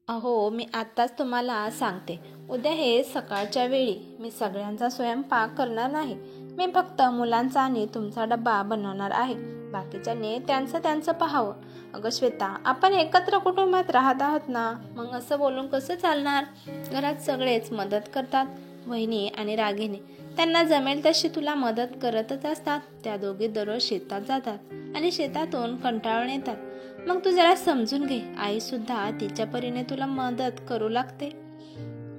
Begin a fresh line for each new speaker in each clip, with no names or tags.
अहो, मी आत्ताच तुम्हाला सांगते. उद्या हे सकाळच्या वेळी मी सगळ्यांचा स्वयंपाक करणार नाही. मी फक्त मुलांचा आणि तुमचा डब्बा बनवणार आहे. बाकीच्यांनी त्यांचं त्यांचं पाहावं. अगं श्वेता, आपण एकत्र कुटुंबात राहत आहोत ना, मग असं बोलून कसं चालणार? घरात सगळेच मदत करतात. वहिनी आणि रागिनी त्यांना जमेल तशी तुला मदत करतच असतात. त्या दोघी दररोज शेतात जातात आणि शेतातून कंटाळून येतात. मग तू जरा समजून घे. आई सुद्धा तिच्या परीने तुला मदत करू लागते.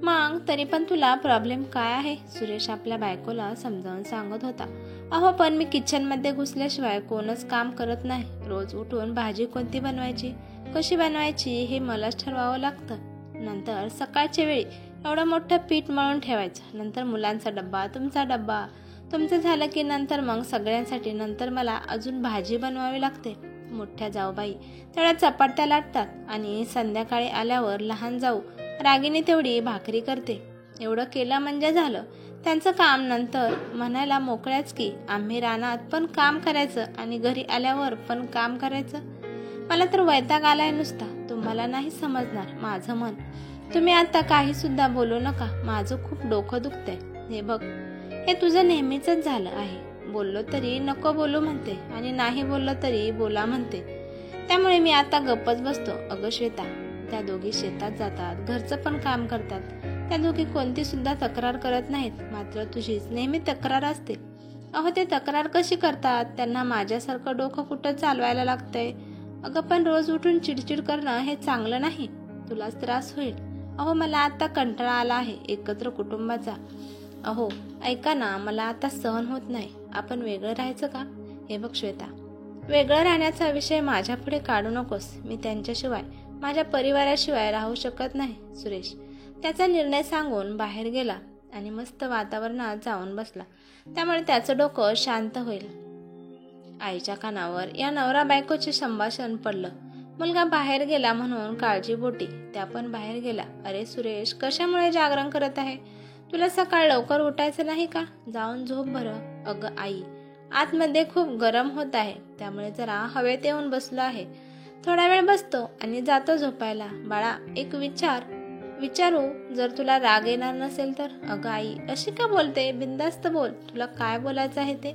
मग तरी पण तुला प्रॉब्लेम काय आहे? सुरेश आपल्या बायकोला समजावून सांगत होता. अहो, पण मी किचनमध्ये घुसल्याशिवाय कोणच काम करत नाही. रोज उठून भाजी कोणती बनवायची, कशी बनवायची हे मलाच ठरवावं लागतं. नंतर सकाळच्या वेळी एवढं मोठं पीठ मळून ठेवायचं. नंतर मुलांचा डब्बा, तुमचा डब्बा, तुमचं झालं की नंतर मग सगळ्यांसाठी. नंतर मला अजून भाजी बनवावी लागते. मोठ्या जाऊबाई तेवढ्या चपात्या लाटतात आणि संध्याकाळी आल्यावर लहान जाऊ रागिनी तेवढी भाकरी करते. एवढं केलं म्हणजे झालं त्यांचं काम. नंतर म्हणायला मोकळ्याच की आम्ही रानात पण काम करायचं आणि घरी आल्यावर पण काम करायचं. मला तर वैताग आलाय नुसता. तुम्हाला नाही समजणार माझं मन. तुम्ही आता काही सुद्धा बोलू नका. माझं खूप डोकं दुखतंय. हे बघ, हे तुझं नेहमीच झालं आहे. बोललो तरी नको बोलू म्हणते आणि नाही बोललो तरी बोला म्हणते. त्यामुळे मी आता गप्पच बसतो. अगं श्वेता, त्या दोघी शेतात जातात, घरचं पण काम करतात. त्या दोघी कोणती सुद्धा तक्रार करत नाहीत. मात्र तुझीच नेहमी तक्रार असते. अहो, ते तक्रार कशी करतात? त्यांना माझ्यासारखं डोकं कुठं चालवायला लागतंय. अगं, पण रोज उठून चिडचिड करणं हे चांगलं नाही. तुलाच त्रास होईल. अहो, मला आता कंटाळा आला आहे एकत्र कुटुंबाचा. अहो ऐका ना, मला आता सहन होत नाही. आपण वेगळं राहायचं का? हे बघ श्वेता, वेगळं राहण्याचा विषय माझ्या पुढे काढू नकोस. मी त्यांच्याशिवाय, माझ्या परिवाराशिवाय राहू शकत नाही. सुरेश त्याचा निर्णय सांगून बाहेर गेला आणि मस्त वातावरणात जाऊन बसला. त्यामुळे त्याचं डोकं शांत होईल. आईच्या कानावर या नवरा बायकोचे संभाषण पडलं. मुलगा बाहेर गेला म्हणून काळजीपोटी त्या पण बाहेर गेला. अरे सुरेश, कशामुळे जागरण करत आहे? तुला सकाळ लवकर उठायचं नाही का? जाऊन झोप बरं. अगं आई, आतमध्ये खूप गरम होत आहे, त्यामुळे जरा हवेत येऊन बसलो आहे. थोडा वेळ बसतो आणि जातो झोपायला. बाळा, एक विचारू, जर तुला राग येणार नसेल तर? अगं आई, अशी का बोलते? बिंदास्त बोल, तुला काय बोलायचं आहे ते.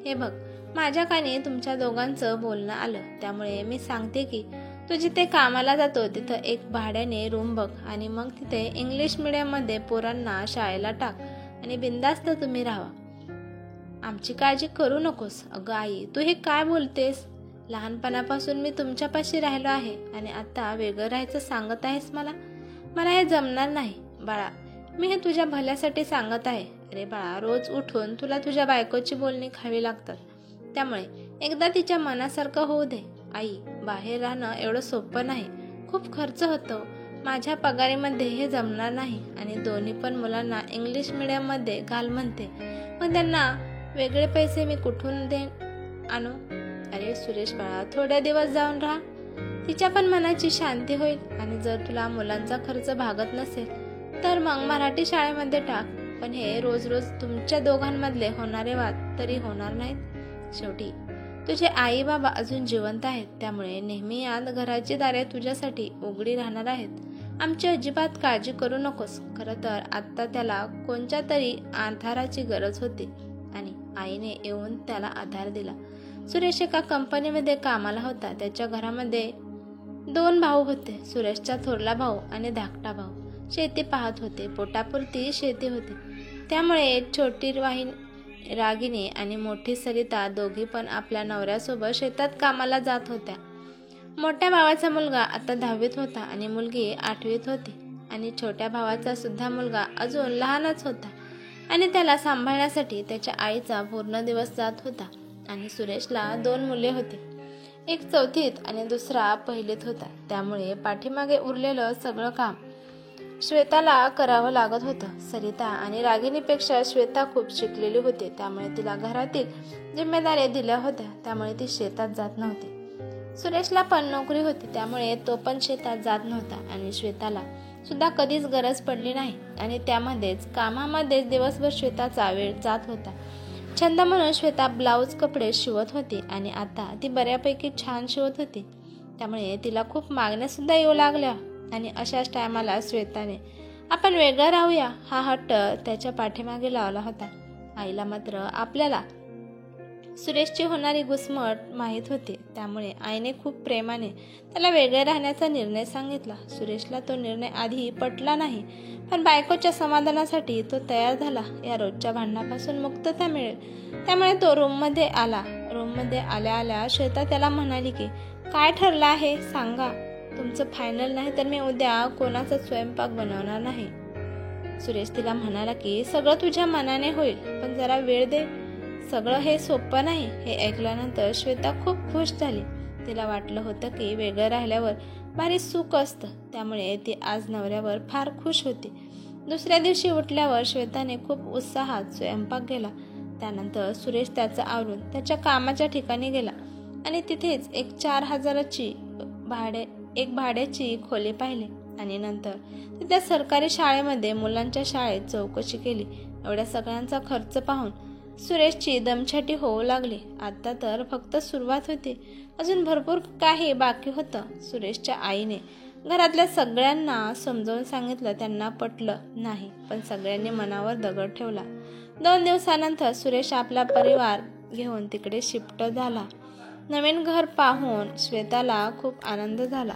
हे बघ, माझ्या कानी तुमच्या दोघांचं बोलणं आलं, त्यामुळे मी सांगते की तू जिथे कामाला जातो तिथं एक भाड्याने रूम बघ आणि मग तिथे इंग्लिश मीडियममध्ये पोरांना शाळेला टाक आणि बिंदास्त तुम्ही राहा. आमची काळजी करू नकोस. अगं आई, तू हे काय बोलतेस? लहानपणापासून मी तुमच्यापाशी राहिलो आहे आणि आता वेगळं राहायचं सांगत आहेस मला? मला हे जमणार नाही बाळा. मी हे तुझ्या भल्यासाठी सांगत आहे. अरे बाळा, रोज उठून तुला तुझ्या बायकोची बोलणी खावी लागतात. त्यामुळे एकदा तिच्या मनासारखं होऊ दे. आई, बाहेर राहणं एवढं सोपं नाही. खूप खर्च होतो. माझ्या पगारीमध्ये हे जमणार नाही आणि दोन्ही पण मुलांना इंग्लिश मीडियममध्ये घाल म्हणते. मग त्यांना वेगळे पैसे मी कुठून आणू? अरे सुरेश बाळा, थोड्या दिवस जाऊन राहा. तिच्या पण मनाची शांती होईल. आणि जर तुला मुलांचा खर्च भागत नसेल तर मग मराठी शाळेमध्ये टाक. पण हे रोज रोज तुमच्या दोघांमधले होणारे वाद तरी होणार नाहीत. शेवटी तुझे आई बाबा अजून जिवंत आहेत, त्यामुळे नेहमी यात घराची दारे तुझ्यासाठी उघडी राहणार आहेत. आमची अजिबात काळजी करू नकोस. खरं तर आत्ता त्याला कोणत्या तरी आधाराची गरज होती आणि आईने येऊन त्याला आधार दिला. सुरेश एका कंपनीमध्ये कामाला होता. त्याच्या घरामध्ये 2 भाऊ होते. सुरेशचा थोरला भाऊ आणि धाकटा भाऊ शेती पाहत होते. पोटापुरती शेती होती. त्यामुळे छोटी रागिनी आणि मोठी सरिता दोघी पण आपल्या नवऱ्यासोबत शेतात कामाला जात होत्या. मोठ्या भावाचा मुलगा आता 10वीत होता आणि मुलगी 8वीत होती आणि छोट्या भावाचा सुद्धा मुलगा अजून लहानच होता आणि त्याला सांभाळण्यासाठी त्याच्या आईचा पूर्ण दिवस जात होता. आणि सुरेशला 2 मुले होती. एक 4थीत आणि दुसरा 1लीत होता. त्यामुळे पाठीमागे उरलेलं सगळं काम श्वेताला करावं लागत होतं. सरिता आणि रागिनीपेक्षा श्वेता खूप शिकलेली होती, त्यामुळे तिला घरातील जिम्मेदारी दिल्या होत्या. त्यामुळे ती शेतात जात नव्हती. सुरेशला पण नोकरी होती, त्यामुळे तो पण शेतात जात नव्हता आणि श्वेताला सुद्धा कधीच गरज पडली नाही. आणि त्यामध्येच कामामध्येच दिवसभर श्वेताचा वेळ जात होता. छंद म्हणून श्वेता ब्लाऊज कपडे शिवत होती आणि आता ती बऱ्यापैकी छान शिवत होती. त्यामुळे तिला खूप मागण्या सुद्धा येऊ लागल्या. आणि अशाच टायमाला श्वेताने आपण वेगळं राहूया हा हट्ट त्याच्या पाठीमागे लावला होता. आईला मात्र आपल्याला सुरेशची होणारी घुसमट माहीत होती, त्यामुळे आईने खूप प्रेमाने त्याला वेगळे राहण्याचा निर्णय सांगितला. सुरेशला तो निर्णय आधी पटला नाही, पण बायकोच्या समाधानासाठी तो तयार झाला. या रोजच्या भांडणापासून मुक्तता मिळेल त्यामुळे तो रूममध्ये आला. रूममध्ये आल्या आल्या श्वेता त्याला म्हणाली की काय ठरलं आहे सांगा, तुमचं फायनल नाही तर मी उद्या कोणाचा स्वयंपाक बनवणार नाही. सुरेश तिला म्हणाला की सगळं तुझ्या मनाने होईल, पण जरा वेळ दे, सगळं हे सोपं नाही. हे ऐकल्यानंतर श्वेता खूप खुश झाली. तिला वाटलं होतं की वेगळं राहिल्यावर भारी सुख असतं, त्यामुळे ती आज नवऱ्यावर फार खुश होती. दुसऱ्या दिवशी उठल्यावर श्वेताने खूप उत्साहात स्वयंपाक केला. त्यानंतर सुरेश त्याचं आवरून त्याच्या कामाच्या ठिकाणी गेला आणि तिथेच एक 4,000ची भाड्याची खोली पाहिली आणि नंतर त्या सरकारी शाळेमध्ये मुलांच्या शाळेत चौकशी केली. एवढ्या सगळ्यांचा खर्च पाहून सुरेशची दमछाटी होऊ लागली. आता तर फक्त सुरुवात होती, अजून भरपूर काही बाकी होतं. सुरेशच्या आईने घरातल्या सगळ्यांना समजावून सांगितलं, त्यांना पटलं नाही, पण सगळ्यांनी मनावर दगड ठेवला. 2 दिवसानंतर सुरेश आपला परिवार घेऊन तिकडे शिफ्ट झाला. नवीन घर पाहून श्वेताला खूप आनंद झाला.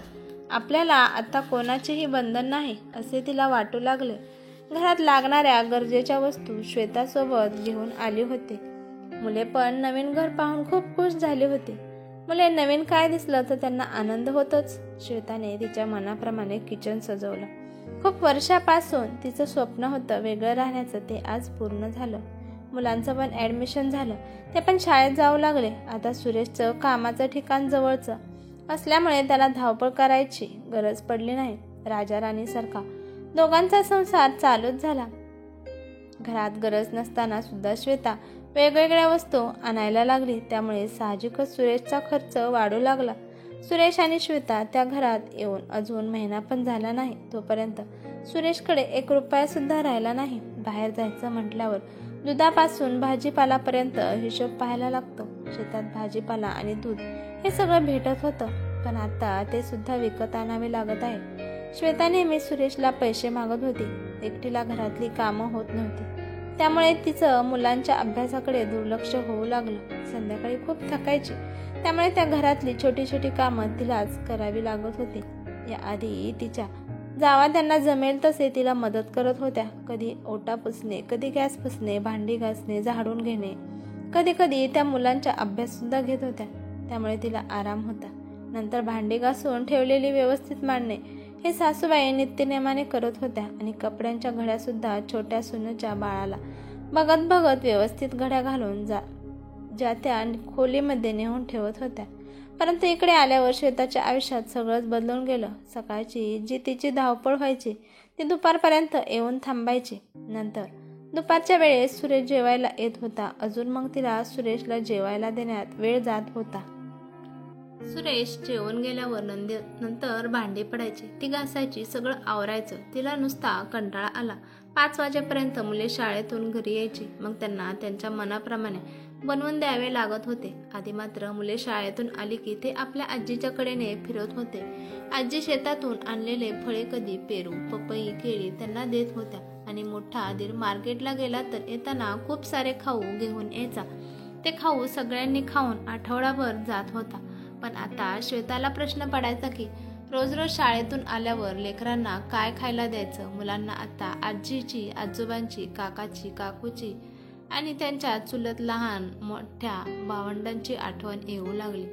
आपल्याला आता कोणाचेही बंधन नाही असे तिला वाटू लागले. घरात लागणाऱ्या गरजेच्या वस्तू श्वेतासोबत घेऊन आली होती. मुले पण नवीन घर पाहून खूप खुश झाली होती. मुले नवीन काय दिसलं तर त्यांना आनंद होतोच. श्वेताने तिच्या मनाप्रमाणे किचन सजवलं. खूप वर्षापासून तिचं स्वप्न होतं वेगळं राहण्याचं, ते आज पूर्ण झालं. मुलांचं पण ॲडमिशन झालं, ते पण शाळेत जाऊ लागले. आता सुरेशचं कामाचं ठिकाण जवळचं असल्यामुळे त्याला धावपळ करायची गरज पडली नाही. राजा राणीसारखा दोघांचा संसार चालूच झाला. घरात गरज नसताना सुद्धा श्वेता वेगवेगळ्या वस्तू आणायला लागली, त्यामुळे साहजिकच सुरेशचा खर्च वाढू लागला. सुरेश आणि श्वेता त्या घरात येऊन अजून महिना पण झाला नाही, तोपर्यंत सुरेशकडे 1 रुपया सुद्धा राहिला नाही. बाहेर जायचं म्हटल्यावर दुधापासून भाजीपालापर्यंत हिशोब पाहायला लागतो. शेतात भाजीपाला आणि दूध हे सगळं भेटत होतं, पण आता ते सुद्धा विकत आणावे लागत आहे. श्वेता नेहमी सुरेशला पैसे मागत होती. एकटीला घरातली कामं होत नव्हती, त्यामुळे तिचं मुलांच्या अभ्यासाकडे दुर्लक्ष होऊ लागलं. संध्याकाळी खूप थकायची, त्यामुळे त्या घरातली छोटी छोटी कामं तिलाच करावी लागत होती. याआधी तिच्या जावा त्यांना जमेल तसे तिला मदत करत होत्या. कधी ओटा पुसणे, कधी गॅस पुसणे, भांडी घासणे, झाडून घेणे, कधी कधी त्या मुलांचा अभ्यास सुद्धा घेत होत्या, त्यामुळे तिला आराम होता. नंतर भांडी घासून ठेवलेली व्यवस्थित मांडणे हे सासूबाई नित्यनेमाने करत होत्या आणि कपड्यांच्या घड्या सुद्धा छोट्या सुनेच्या बाळाला बघत बघत व्यवस्थित घड्या घालून ज्या त्या खोलीमध्ये नेऊन ठेवत होत्या. परंतु इकडे आल्यावर श्वेताच्या आयुष्यात सगळंच बदलून गेलं. सकाळची जी तिची धावपळ व्हायची ती दुपारपर्यंत येऊन थांबायची. नंतर दुपारच्या वेळेस सुरेश जेवायला येत होता. अजून मग तिला सुरेशला जेवायला देण्यात वेळ जात होता. सुरेश जेवून गेल्यावर नंतर भांडी पडायची, ती घासायची, सगळं आवरायचं. तिला नुसता कंटाळा आला. 5 वाजेपर्यंत मुले शाळेतून घरी यायची, मग त्यांना त्यांच्या मनाप्रमाणे बनवून द्यावे लागत होते. आधी मात्र मुले शाळेतून आली की ते आपल्या आजीच्या कडेने फिरत होते. आजी शेतातून आणलेले फळे, कधी पेरू, पपई, केळी त्यांना देत होत्या आणि मोठा दीर मार्केटला गेला तर येताना खूप सारे खाऊ घेऊन यायचा. ते खाऊ सगळ्यांनी खाऊन आठवडाभर जात होता. पण आता श्वेताला प्रश्न पडायचा की रोज रोज शाळेतून आल्यावर लेकरांना काय खायला द्यायचं. मुलांना आता आजीची, आजोबांची, काकाची, काकूची आणि त्यांच्या चुलत लहान मोठ्या भावंडांची आठवण येऊ लागली.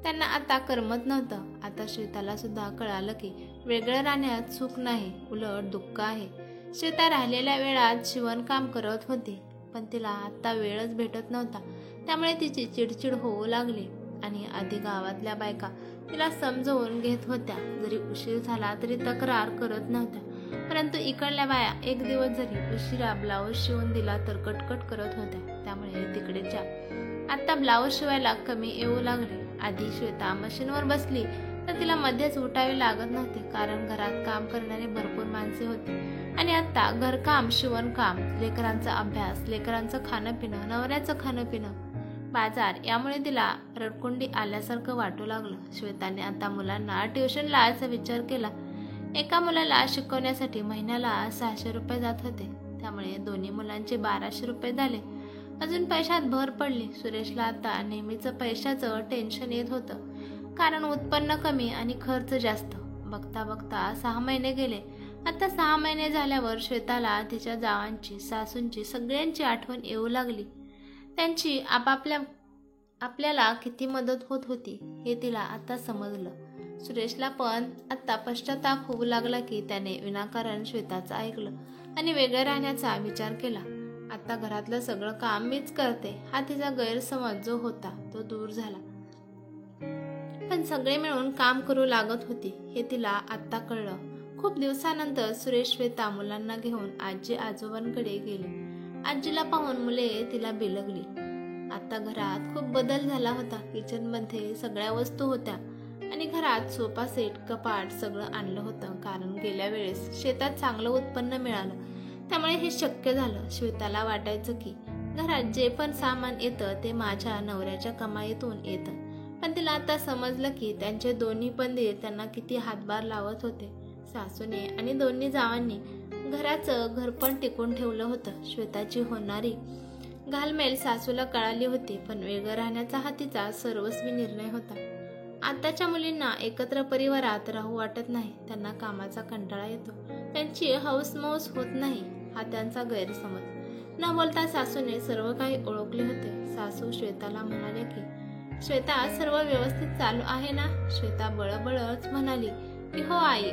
त्यांना आता करमत नव्हतं. आता श्वेताला सुद्धा कळालं की वेगळं राहण्यात सुख नाही, उलट दुःख आहे. श्वेता राहिलेल्या वेळात शिवणकाम करत होती, पण तिला आता वेळच भेटत नव्हता, त्यामुळे तिची चिडचिड होऊ लागली. आणि आधी गावातल्या बायका तिला समजवून घेत होत्या, जरी उशीर झाला तरी तक्रार करत नव्हत्या. परंतु इकडल्या बाया 1 दिवस जरी उशिरा ब्लाऊज शिवून दिला तर कटकट करत होत्या, त्यामुळे तिकडेच्या आता ब्लाऊज शिवायला कमी येऊ लागले. आधी श्वेता मशीनवर बसली तर तिला मध्येच उठावे लागत नव्हते, कारण घरात काम करणारे भरपूर माणसे होते. आणि आता घरकाम, शिवणकाम, लेकरांचा अभ्यास, लेकरांचं खाणं पिणं, नवऱ्याचं खाणं पिणं, बाजार, यामुळे तिला रडकुंडी आल्यासारखं वाटू लागलं. श्वेताने आता मुलांना ट्युशन लावायचा विचार केला. एका मुलाला शिकवण्यासाठी महिन्याला 600 रुपये जात होते. त्यामुळे दोन्ही मुलांचे 1200 रुपये झाले. अजून पैशात भर पडली. सुरेशला आता नेहमीचं पैशाचं टेन्शन येत होतं, कारण उत्पन्न कमी आणि खर्च जास्त. बघता बघता 6 महिने गेले. आता 6 महिने झाल्यावर श्वेताला तिच्या जावांची, सासूंची, सगळ्यांची आठवण येऊ लागली. त्यांची आपल्याला किती मदत होत होती हे तिला आता समजलं. सुरेशला पण आता पश्चाताप होऊ लागला की त्याने विनाकारण श्वेताचं ऐकलं आणि वेगळं राहण्याचा विचार केला. आता घरातलं सगळं काम मीच करते हा तिचा गैरसमज जो होता तो दूर झाला. पण सगळे मिळून काम करू लागत होती हे तिला आत्ता कळलं. खूप दिवसानंतर सुरेश श्वेता मुलांना घेऊन आजी आजोबांकडे गेले. आजीला पाहून मुले तिला बिलगली. आता घरात खूप बदल झाला होता. किचनमध्ये सगळ्या वस्तू होत्या आणि घरात सोफा सेट, कपाट सगळं आणलं होतं, कारण गेल्या वेळेस शेतात चांगलं उत्पन्न मिळालं. त्यामुळे हे शक्य झालं. श्वेताला वाटायचं की घरात जे पण सामान येतं ते माझ्या नवऱ्याच्या कमाईतून येतं. पण तिला आता समजलं की त्यांचे दोन्ही पंधीर त्यांना किती हातभार लावत होते. सासूने आणि दोन्ही जावांनी घराचं घरपण टिकून ठेवलं होतं. श्वेताची होणारी घालमेल सासूला कळाली होती, पण वेगळं राहण्याचा हा तिचा सर्वस्वी निर्णय होता. आताच्या मुलींना एकत्र परिवारात राहू वाटत नाही. त्यांना कामाचा कंटाळा येतो. त्यांची हौसमौस होत नाही हा त्यांचा गैरसमज. न बोलता सासूने सर्व काही ओळखले होते. सासू श्वेताला म्हणाले की श्वेता, सर्व व्यवस्थित चालू आहे ना? श्वेता बळबळच म्हणाली की हो आई,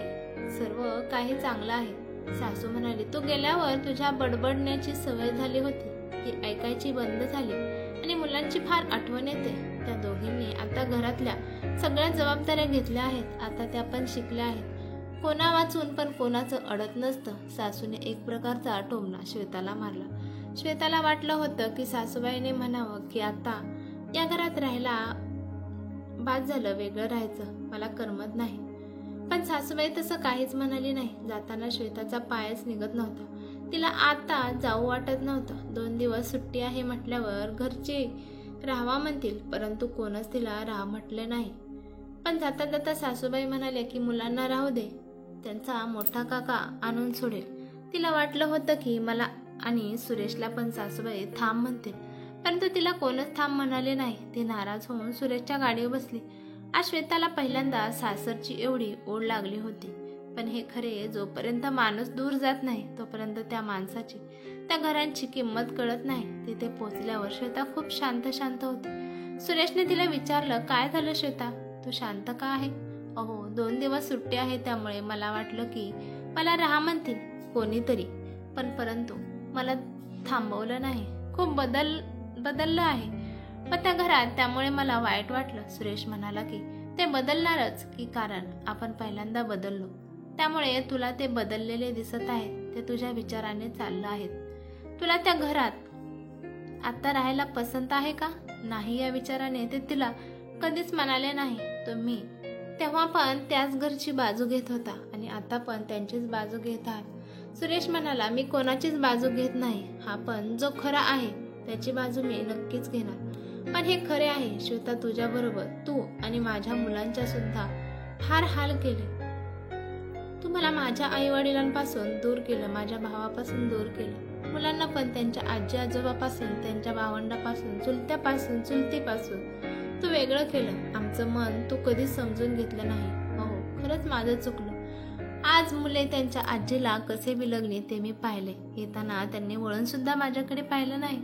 सर्व काही चांगलं आहे. सासू म्हणाली, तू गेल्यावर तुझ्या बडबडण्याची सवय झाली होती, ती ऐकायची बंद झाली आणि मुलांची फार आठवण येते. त्या दोघींनी आता घरातल्या सगळ्या जबाबदाऱ्या घेतल्या आहेत. आता त्या पण शिकल्या आहेत. कोणा वाचून पण कोणाचं अडत नसतं. सासूने एक प्रकारचा टोमणा श्वेताला मारला. श्वेताला वाटलं होतं की सासूबाईने म्हणावं की आता या घरात राहायला बाद झालं, वेगळं राहायचं मला करमत नाही. पण सासूबाई तसं काहीच म्हणाली नाही. जाताना श्वेताचा पायच निघत नव्हता. तिला आता जाऊ वाटत नव्हतं. 2 दिवस सुट्टी आहे म्हटल्यावर घरची राहावा म्हणतील, परंतु कोणच तिला राहा म्हटले नाही. पण जाता जाता सासूबाई म्हणाले की मुलांना राहू दे, त्यांचा मोठा काका आणून सोडेल. तिला वाटलं होतं की मला आणि सुरेशला पण सासूबाई थांब म्हणतील, परंतु तिला कोणच थांब म्हणाले नाही. ती नाराज होऊन सुरेशच्या गाडीवर बसली. आज श्वेताला पहिल्यांदा सासरची एवढी ओढ लागली होती. पण हे खरे, जोपर्यंत माणूस दूर जात नाही तोपर्यंत त्या माणसाची, त्या घरांची किंमत कळत नाही. तिथे पोचल्यावर श्वेता खूप शांत होती. सुरेशने तिला विचारलं, काय झालं श्वेता, तू शांत का आहे? अहो, 2 दिवस सुट्टी आहे, त्यामुळे मला वाटलं की मला राहा म्हणतील कोणीतरी, परंतु मला थांबवलं नाही. खूप बदललं आहे पण त्या घरात, त्यामुळे मला वाईट वाटलं. सुरेश म्हणाला की ते बदलणारच की, कारण आपण पहिल्यांदा बदललो, त्यामुळे तुला ते बदललेले दिसत आहे. ते तुझ्या विचाराने चाललं आहेत. तुला त्या घरात आता राहायला पसंत आहे का? नाही, या विचाराने ते तिला कधीच म्हणाले नाही. तुम्ही तेव्हा पण त्याच घरची बाजू घेत होता आणि आता पण त्यांचीच बाजू घेत आहात. सुरेश म्हणाला, मी कोणाचीच बाजू घेत नाही. हा पण जो खरा आहे त्याची बाजू मी नक्कीच घेणार. पण हे खरे आहे श्वेता, तुझ्याबरोबर तू आणि माझ्या मुलांच्या सुद्धा फार हाल केले. तू मला माझ्या आई वडिलांपासून दूर केलं, माझ्या भावापासून दूर केलं, मुलांना पण त्यांच्या आजी आजोबापासून, त्यांच्या भावंडापासून, चुलतीपासून तू वेगळं केलं. आमचं मन तू कधीच समजून घेतलं नाही. हो, खरंच माझं चुकलं. आज मुले त्यांच्या आजीला कसे बिलगले ते मी पाहिले. येताना त्यांनी वळून सुद्धा माझ्याकडे पाहिलं नाही.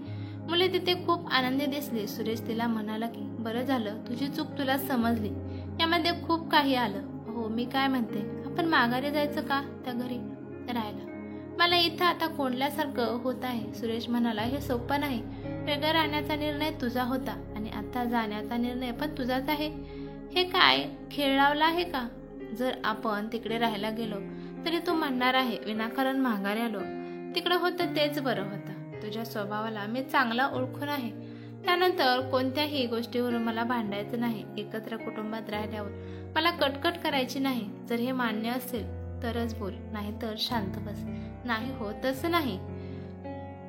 मुले तिथे खूप आनंदी दिसली. सुरेश तिला म्हणाला की बरं झालं, तुझी चूक तुला समजली. यामध्ये खूप काही आलं. हो, मी काय म्हणते, आपण माघारी जायचं का त्या घरी राहायला? मला इथं आता कोंडल्यासारखं होत आहे. सुरेश म्हणाला, हे सोपं नाही. वेगळं राहण्याचा निर्णय तुझा होता आणि आता जाण्याचा निर्णय पण तुझाच आहे. हे काय खेळ लावला आहे का? जर आपण तिकडे राहायला गेलो तरी तू म्हणणार आहे विनाकारण माघारी आलो. तिकडं होतं तेच बरं होतं. तुझ्या स्वभावाला मी चांगला ओळखून आहे. त्यानंतर कोणत्याही गोष्टीवरून मला भांडायचं नाही. एकत्र कुटुंबात राहिल्यावर मला कटकट करायची नाही. जर हे मान्य असेल तरच बोल, नाही तर शांत बस. नाही हो, तसं नाही,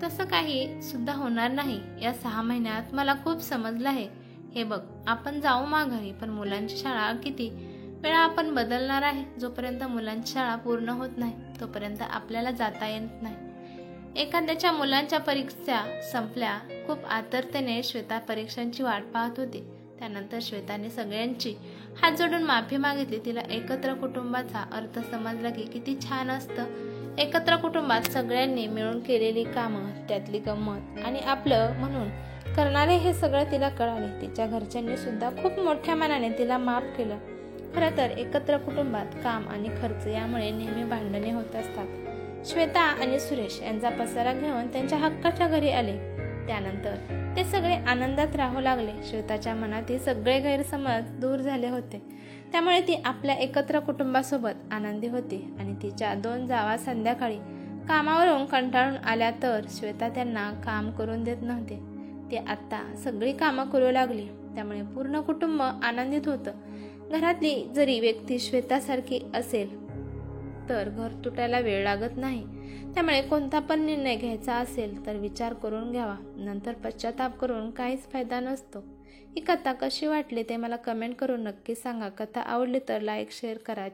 तसं काही सुद्धा होणार नाही. या 6 महिन्यात मला खूप समजलं आहे. हे बघ, आपण जाऊ माघारी, पण मुलांची शाळा किती वेळा आपण बदलणार आहे. जोपर्यंत मुलांची शाळा पूर्ण होत नाही तोपर्यंत आपल्याला जाता येत नाही. एखाद्याच्या मुलांच्या परीक्षा संपल्या. खूप आतुरतेने श्वेता परीक्षांची वाट पाहत होती. त्यानंतर श्वेताने सगळ्यांची हात जोडून माफी मागितली. तिला एकत्र कुटुंबाचा अर्थ समजला की किती छान असतं. एकत्र कुटुंबात सगळ्यांनी मिळून केलेली कामं, त्यातली गंमत आणि आपलं म्हणून करणारे हे सगळं तिला कळाले. तिच्या घरच्यांनी सुद्धा खूप मोठ्या मनाने तिला माफ केलं. खरं तर एकत्र कुटुंबात काम आणि खर्च यामुळे नेहमी भांडणे होत असतात. श्वेता आणि सुरेश यांचा पसारा घेऊन त्यांच्या हक्काच्या घरी आले. त्यानंतर ते सगळे आनंदात राहू लागले. श्वेताच्या मनातील सगळे गैरसमज दूर झाले होते. त्यामुळे ती आपल्या एकत्र कुटुंबासोबत आनंदी होती. आणि तिच्या 2 जावा संध्याकाळी कामावरून कंटाळून आल्या तर श्वेता त्यांना काम करून देत नव्हते. ती आता सगळी कामं करू लागली. त्यामुळे पूर्ण कुटुंब आनंदित होतं. घरातली जरी व्यक्ती श्वेतासारखी असेल तर घर तुटायला वेळ लागत नाही. त्यामुळे कोणता पण निर्णय घ्यायचा असेल तर विचार करून घ्यावा. नंतर पश्चाताप करून काहीच फायदा नसतो. ही कथा कशी वाटली ते मला कमेंट करून नक्की सांगा. कथा आवडली तर लाईक शेअर करा.